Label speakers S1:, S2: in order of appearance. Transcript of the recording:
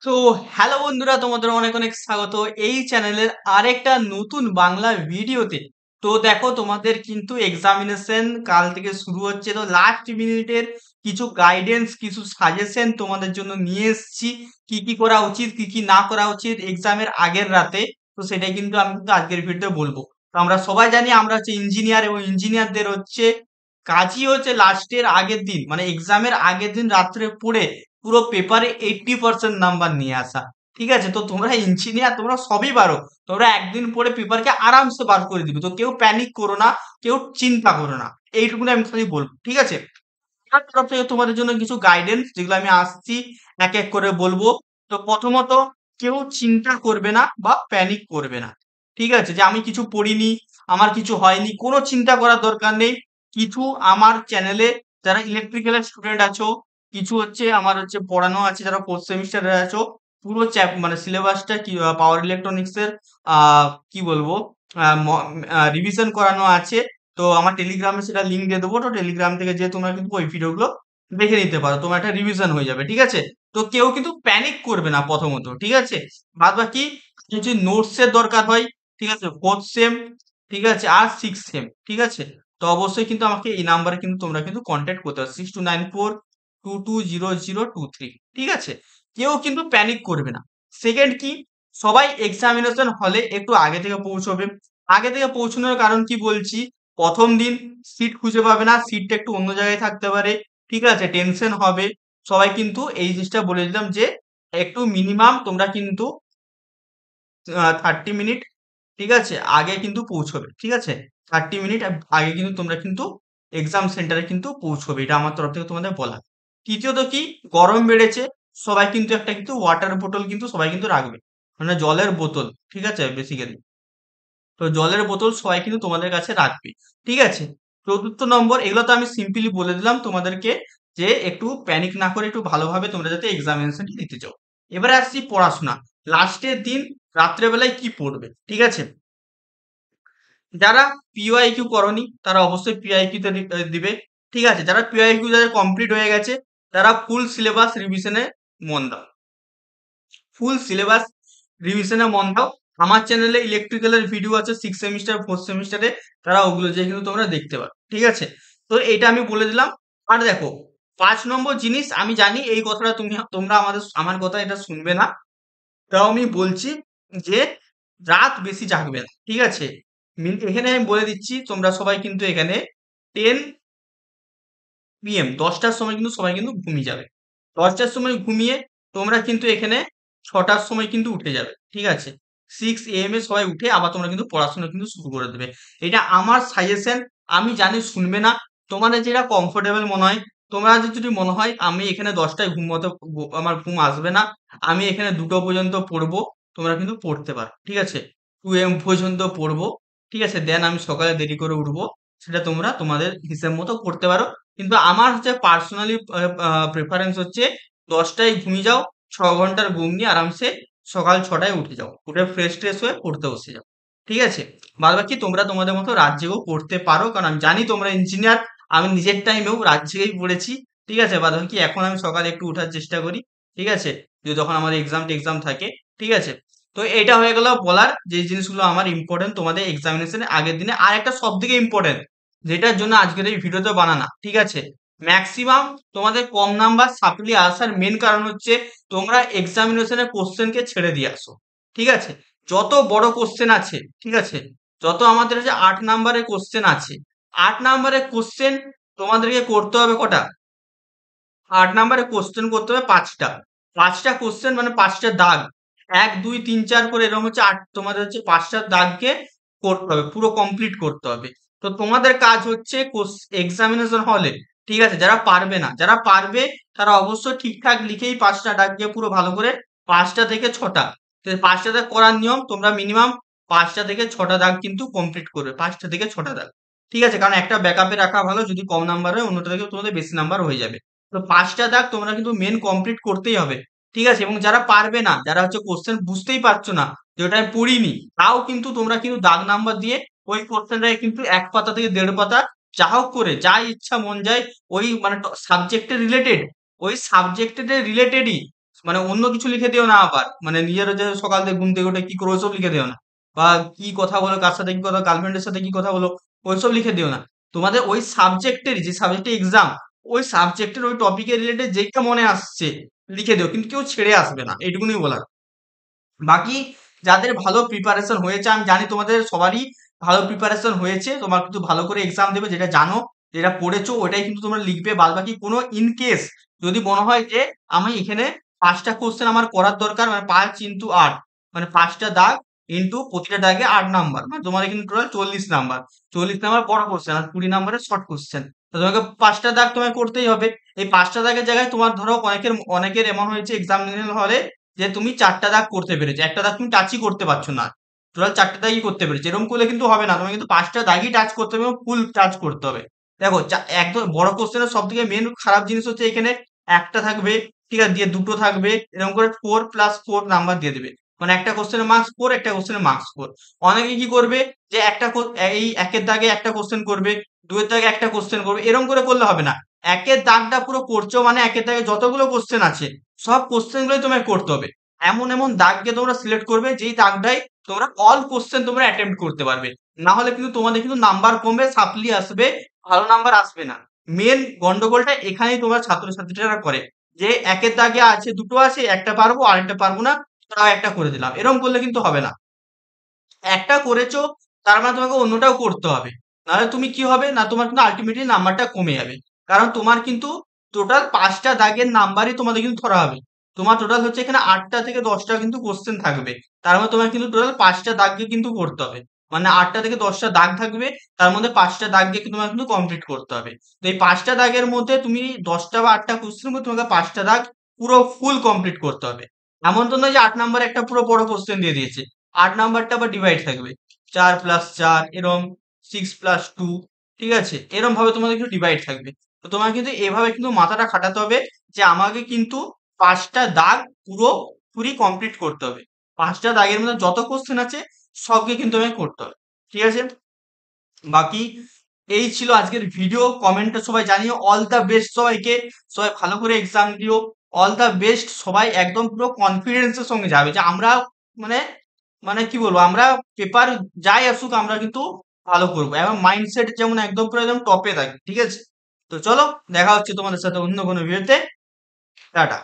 S1: তো হ্যালো বন্ধুরা, তোমাদের অনেক অনেক স্বাগত এই চ্যানেলের আরেকটা নতুন বাংলা ভিডিওতে। তো দেখো, তোমাদের কিন্তু এক্সামিনেশন কাল থেকে শুরু হচ্ছে। তো লাস্ট মিনিটের কিছু গাইডেন্স, কিছু সাজেশন তোমাদের জন্য নিয়ে এসেছি। কি কি করা উচিত, কি কি না করা উচিত এক্সামের আগের রাতে। তো সেটাই কিন্তু আমি কিন্তু আজকের ভিডিওতে বলবো। তো আমরা সবাই জানি আমরা হচ্ছে ইঞ্জিনিয়ার, এবং ইঞ্জিনিয়ারদের হচ্ছে কাজই হচ্ছে লাস্টের আগের দিন, মানে এক্সামের আগের দিন রাত্রে পড়ে পুরো পেপারে 80% নাম্বার নিয়ে আসা। ঠিক আছে, তো তোমরা ইঞ্জিনিয়ার, তোমরা সবই পারো। তোমরা একদিন পরে পেপারকে আরামসে বার করে দিবে। তো কেউ প্যানিক করো না, কেউ চিন্তা করো না, এইটুকুনি আমি খালি বলবো। ঠিক আছে, আমার তরফ থেকে তোমাদের জন্য কিছু গাইডেন্স, যেগুলো আমি আসছি এক এক করে বলবো। তো প্রথমত, কেউ চিন্তা করবে না বা প্যানিক করবে না। ঠিক আছে, যে আমি কিছু পড়িনি, আমার কিছু হয়নি, কোনো চিন্তা করার দরকার নেই। কিছু আমার চ্যানেলে যারা ইলেকট্রিক্যালের স্টুডেন্ট আছো, কিছু হচ্ছে আমার হচ্ছে পড়ানো আছে, যারা ফোর্থ সেমিস্টারে আছো, পুরো মানে সিলেবাসটা কি পাওয়ার ইলেকট্রনিক্স এর কি বলবো রিভিশন করানো আছে। তো আমার টেলিগ্রামে সেটা লিঙ্ক দিয়ে দেবো। তো টেলিগ্রাম থেকে যে তোমরা কিন্তু ওই ভিডিওগুলো দেখে নিতে পারো, তোমার একটা রিভিশন হয়ে যাবে। ঠিক আছে, তো কেউ কিন্তু প্যানিক করবে না প্রথমত। ঠিক আছে, বাদ বাকি যদি নোটস এর দরকার হয়, ঠিক আছে, ফোর্থ সেম, ঠিক আছে, আর সিক্স সেম, ঠিক আছে, তো অবশ্যই কিন্তু আমাকে এই নাম্বারে কিন্তু তোমরা কিন্তু কন্ট্যাক্ট করতে পারো, 6294220023। ঠিক আছে, কেউ কিন্তু প্যানিক করবে না। সেকেন্ড কি, সবাই এক্সামিনেশন হলে একটু আগে থেকে পৌঁছবে। আগে থেকে পৌঁছানোর কারণ কি বলছি, প্রথম দিন সিট খুঁজে পাবে না, সিটটা একটু অন্য জায়গায় থাকতে পারে। ঠিক আছে, টেনশন হবে। সবাই কিন্তু এই জিনিসটা বলে দিলাম যে একটু মিনিমাম তোমরা কিন্তু 30 মিনিট, ঠিক আছে, আগে কিন্তু পৌঁছবে। ঠিক আছে, 30 মিনিট আগে কিন্তু তোমরা কিন্তু এক্সাম সেন্টারে কিন্তু পৌঁছবে, এটা আমার তরফ থেকে তোমাদের বলা। তৃতীয়ত কি, গরম বেড়েছে, সবাই কিন্তু একটা কিন্তু ওয়াটার বোতল কিন্তু সবাই কিন্তু রাখবে, মানে জলের বোতল। ঠিক আছে, বেসিক্যালি তো জলের বোতল সবাই কিন্তু তোমাদের কাছে রাখবে। ঠিক আছে, চতুর্থ নম্বর, এগুলো তো আমি সিম্পলি বলে দিলাম তোমাদেরকে, যে একটু প্যানিক না করে একটু ভালোভাবে তোমরা যাতে এক্সামিনেশন দিতে চাও। এবারে আসছি পড়াশোনা। লাস্টের দিন রাত্রেবেলায় কি পড়বে। ঠিক আছে, যারা পিওআইকিউ করনি তারা অবশ্যই পিওআইকিউ তে দিবে। ঠিক আছে, যারা পিওআইকিউ যাদের কমপ্লিট হয়ে গেছে, তারা ফুল সিলেবাস রিভিশনে মন দাও। ফুল সিলেবাস রিভিশনে মন দাও। আমার চ্যানেলে ইলেকট্রিক্যালের ভিডিও আছে সিক্স সেমিস্টার ফোর্থ সেমিস্টারে, তারা ওগুলো যে কিন্তু তোমরা দেখতে পারো। ঠিক আছে, তো এটা আমি বলে দিলাম। আর দেখো, 5 নম্বর জিনিস, আমি জানি এই কথাটা তোমরা আমার কথা এটা শুনবে না, তাও আমি বলছি যে রাত বেশি জাগবে না। ঠিক আছে, এখানে আমি বলে দিচ্ছি, তোমরা সবাই কিন্তু এখানে 10 PM 10টার সময় কিন্তু সবাই কিন্তু ঘুমিয়ে যাবে। 10টার সময় ঘুমিয়ে তোমরা কিন্তু এখানে 6টার সময় কিন্তু উঠে যাবে। ঠিক আছে, 6 AM এ সবাই উঠে আবার তোমরা কিন্তু পড়াশোনা কিন্তু শুরু করে দেবে। এটা আমার সাজেশন। আমি জানি শুনবে না, তোমাদের যেটা কমফোর্টেবল মনে হয়। তোমরা যদি মনে হয় আমি এখানে 10টায় ঘুমোতে আমার ঘুম আসবে না, আমি এখানে 2টো পর্যন্ত পড়বো, তোমরা কিন্তু পড়তে পারো। ঠিক আছে, 2 AM পর্যন্ত পড়বো। ঠিক আছে, দেন আমি সকালে দেরি করে উঠবো, সেটা তোমরা তোমাদের হিসেব মতো করতে পারো। কিন্তু আমার হচ্ছে পার্সোনালি প্রেফারেন্স হচ্ছে 10টায় ঘুমিয়ে যাও, 6 ঘন্টার ঘুম নিয়ে আরামসে সকাল 6টায় উঠে যাও, উঠে ফ্রেশ ট্রেশ হয়ে পড়তে বসে যাও। ঠিক আছে, বাদ বাকি তোমরা তোমাদের মতো রাত জেগেও পড়তে পারো, কারণ আমি জানি তোমরা ইঞ্জিনিয়ার। আমি নিজের টাইমেও রাত জেগেই পড়েছি। ঠিক আছে, বাদ বাকি এখন আমি সকালে একটু উঠার চেষ্টা করি। ঠিক আছে, যে যখন আমার এক্সাম থাকে। ঠিক আছে, তো এটা হয়ে গেল বলার যে জিনিসগুলো আমার ইম্পর্টেন্ট তোমাদের এক্সামিনেশনের আগের দিনে। আর একটা সব থেকে ইম্পর্টেন্ট, যেটার জন্য আজকের এই ভিডিওতে বানানা। ঠিক আছে, ম্যাক্সিমাম তোমাদের কম নাম্বার সাপ্লি আসার মেন কারণ হচ্ছে তোমরা এক্সামিনেশনের কোশ্চেনকে ছেড়ে দিয়ে আসো। ঠিক আছে, যত বড় কোশ্চেন আছে, ঠিক আছে, যত আমাদের যে 8 নাম্বারের কোশ্চেন আছে, 8 নাম্বারের কোশ্চেন তোমাদেরকে করতে হবে কটা, 8 নাম্বারের কোশ্চেন করতে হবে 5টা। 5টা কোশ্চেন মানে 5টা দাগ, 1 2 3 4 করে এরকম হচ্ছে তোমাদের হচ্ছে 5টা দাগকে করতে হবে, পুরো কমপ্লিট করতে হবে। তো তোমাদের কাজ হচ্ছে এক্সামিনেশন হলে, ঠিক আছে, যারা পারবে না, যারা পারবে তারা অবশ্যই ঠিকঠাক লিখেই 5টা দাগকে পুরো ভালো করে 5টা থেকে 6টা, তো 5টা দাগ করার নিয়ম, তোমরা মিনিমাম 5টা থেকে 6টা দাগ কিন্তু কমপ্লিট করবে, 5টা থেকে 6টা দাগ। ঠিক আছে, কারণ একটা ব্যাকআপে রাখা ভালো, যদি কম নাম্বার হয় অন্যটা থেকে তোমাদের বেশি নাম্বার হয়ে যাবে। তো 5টা দাগ তোমরা কিন্তু মেন কমপ্লিট করতেই হবে। ঠিক আছে, এবং যারা পারবে না, যারা হচ্ছে কোশ্চেন বুঝতেই পারছো না, যে ওটা আমি পড়িনি, তাও কিন্তু তোমরা কিন্তু দাগ নাম্বার দিয়ে ওই কোশ্চেনটাকে কিন্তু 1 পাতা থেকে 1.5 পাতা, যা হোক করে যা ইচ্ছা মন যায়, ওই মানে সাবজেক্টের রিলেটেড, ওই সাবজেক্টের রিলেটেডই মানে অন্য কিছু লিখে দিও না আবার। মানে নিজের যে সকাল থেকে ঘুম থেকে উঠে কি করো ওইসব লিখে দিও না। বা কি কথা বলো, কার সাথে কি কথা, গার্লফ্রেন্ডের সাথে কি কথা বলো, ওইসব লিখে দিও না। তোমাদের ওই সাবজেক্টের যে সাবজেক্টে এক্সাম, ওই সাবজেক্টের ওই টপিকের রিলেটেড যেটা মনে আসছে লিখে দিও, কিন্তু কেউ ছেড়ে আসবে না, এইটুকুনি বলার। বাকি যাদের ভালো প্রিপারেশন হয়েছে, আমি জানি তোমাদের সবারই ভালো প্রিপারেশন হয়েছে, তোমার কিন্তু ভালো করে এক্সাম দেবে, যেটা জানো যেটা পড়েছো ওটাই কিন্তু তোমরা লিখবে। বাদ বাকি কোনো ইন কেস যদি মনে হয় যে আমি এখানে 5টা কোশ্চেন আমার করার দরকার, মানে 5 × 8, মানে 5টা দাগ ইন্টু প্রতিটা দাগে 8 নাম্বার, মানে তোমার এখানে টোটাল 40 নাম্বার। 40 নাম্বার বড় কোশ্চেন আর 20 নাম্বারের শর্ট কোশ্চেন। তো তোমাকে 5টা দাগ তোমায় করতেই হবে। এই 5টা দাগের জায়গায় তোমার ধরো অনেকের এমন হয়েছে এক্সামিনেশন হলে যে তুমি 4টা দাগ করতে পেরেছো, একটা দাগ তুমি টাচই করতে পারছো না, টোটাল 4টা দাগই করতে পেরেছো। এরকম করলে কিন্তু হবে না, তোমাকে কিন্তু 5টা দাগই টাচ করতে হবে এবং ফুল টাচ করতে হবে। দেখো একদম বড় কোশ্চেনের সব থেকে মেন খারাপ জিনিস হচ্ছে এখানে একটা থাকবে, ঠিক আছে, দিয়ে দুটো থাকবে, এরকম করে 4+4 নাম্বার দিয়ে দেবে। মানে একটা কোশ্চেনের মার্কস 4, একটা কোশ্চেনের মার্কস 4। অনেকে কি করবে যে এই একের দাগে একটা কোশ্চেন করবে, দুয়ের দাগে একটা কোশ্চেন করবে, এরকম করে করলে হবে না। একের দাগটা পুরো করছো মানে একের দাগে যতগুলো কোশ্চেন আছে সব কোশ্চেন গুলোই তোমায় করতে হবে। এমন এমন দাগকে তোমরা সিলেক্ট করবে যেই দাগটাই তোমরা অল কোশ্চেন তোমরা অ্যাটেম্প্ট করতে পারবে। না হলে কিন্তু তোমাদের কিন্তু নাম্বার কমবে, সাপ্লি আসবে, ভালো নাম্বার আসবে না। মেন গন্ডগোলটা এখানেই তোমরা ছাত্রছাত্রীরা করে, যে একের দাগে আছে দুটো আছে, একটা পারবো আরেকটা পারবো না, তাও একটা করে দিলাম, এরকম করলে কিন্তু হবে না। একটা করেছো তার মানে তোমাকে অন্যটাও করতে হবে, নাহলে তুমি কি হবে না, তোমার কিন্তু আলটিমেটলি নাম্বারটা কমে যাবে। কারণ তোমার কিন্তু টোটাল 5টা দাগের নাম্বারই তোমাদের কিন্তু ধরা হবে। তোমার টোটাল হচ্ছে এখানে 8টা থেকে 10টা কিন্তু কোশ্চেন থাকবে, তার মধ্যে তোমার কিন্তু টোটাল 5টা দাগকে কিন্তু করতে হবে। মানে 8টা থেকে 10টা দাগ থাকবে, তার মধ্যে 5টা দাগ দিয়ে তোমার কিন্তু কমপ্লিট করতে হবে। তো এই 5টা দাগের মধ্যে তুমি 10টা বা 8টা কোশ্চেনের মধ্যে তোমাকে 5টা দাগ পুরো ফুল কমপ্লিট করতে হবে। এমন তো নয় যে 8 নাম্বার একটা পুরো বড় কোশ্চেন দিয়ে দিয়েছে, 8 নাম্বারটা আবার ডিভাইড থাকবে, 4+4 এরম, 6+2, ঠিক আছে, এরম ভাবে তোমাদের কিন্তু ডিভাইড থাকবে। তো তোমার কিন্তু এভাবে কিন্তু মাথাটা খাটাতে হবে যে আমাকে কিন্তু 5টা দাগ পুরোপুরি কমপ্লিট করতে হবে। 5টা দাগের মধ্যে যত কোশ্চেন আছে সবকে কিন্তু আমাকে করতে হবে, ঠিক আছে। বাকি এই ছিল আজকের ভিডিও। কমেন্টে সবাই জানিও অল দ্য বেস্ট সবাইকে, সবাই ভালো করে এক্সাম দিও, অল দ্য বেস্ট। সবাই একদম পুরো কনফিডেন্সের সঙ্গে যাবে যে আমরা মানে মানে কি বলবো, আমরা পেপার যাই আসুক আমরা কিন্তু ভালো করবো, এবং মাইন্ডসেট যেমন একদম পুরো একদম টপে থাকে, ঠিক আছে। তো চলো, দেখা হচ্ছে তোমাদের সাথে অন্য কোনো ভিডিওতে। টাটা।